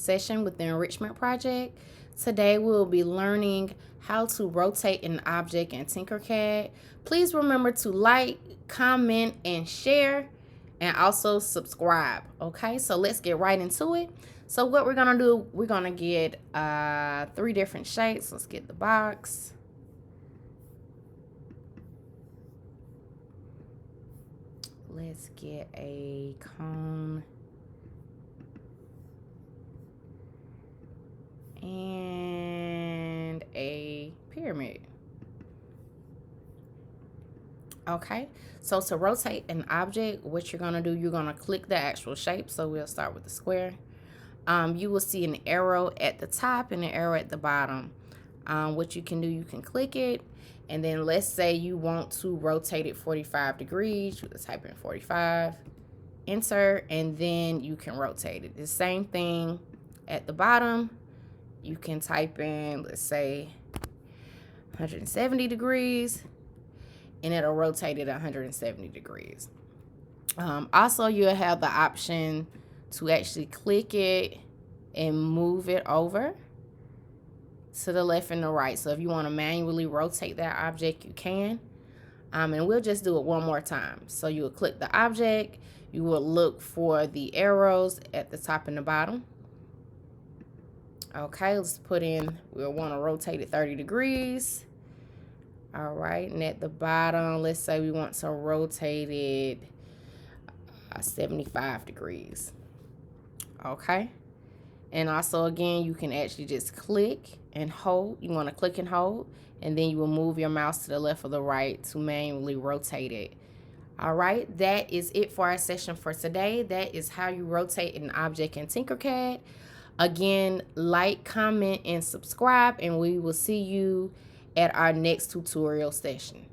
session with the enrichment project. Today we'll be learning how to rotate an object in TinkerCAD. Please remember to like, comment, and share, and also subscribe. Okay, so let's get right into it. So what we're gonna do, we're gonna get 3 different shapes. Let's get the box. Let's get a cone. And a pyramid. Okay, so to rotate an object, what you're gonna do, you're gonna click the actual shape. So we'll start with the square. You will see an arrow at the top and an arrow at the bottom. What you can do, you can click it, and then let's say you want to rotate it 45 degrees. You would type in 45, enter, and then you can rotate it. The same thing at the bottom. You can type in, let's say, 170 degrees, and it'll rotate it 170 degrees. Also, you'll have the option to actually click it and move it over to the left and the right. So if you want to manually rotate that object, you can. And we'll just do it one more time. So you will click the object. You will look for the arrows at the top and the bottom. Okay, let's put in, we'll want to rotate it 30 degrees. All right, and at the bottom, let's say we want to rotate it 75 degrees. Okay, and also again, you can actually just click and hold. You want to click and hold, and then you will move your mouse to the left or the right to manually rotate it. All right, that is it for our session for today. That is how you rotate an object in TinkerCAD. Again, like, comment, and subscribe, and we will see you at our next tutorial session.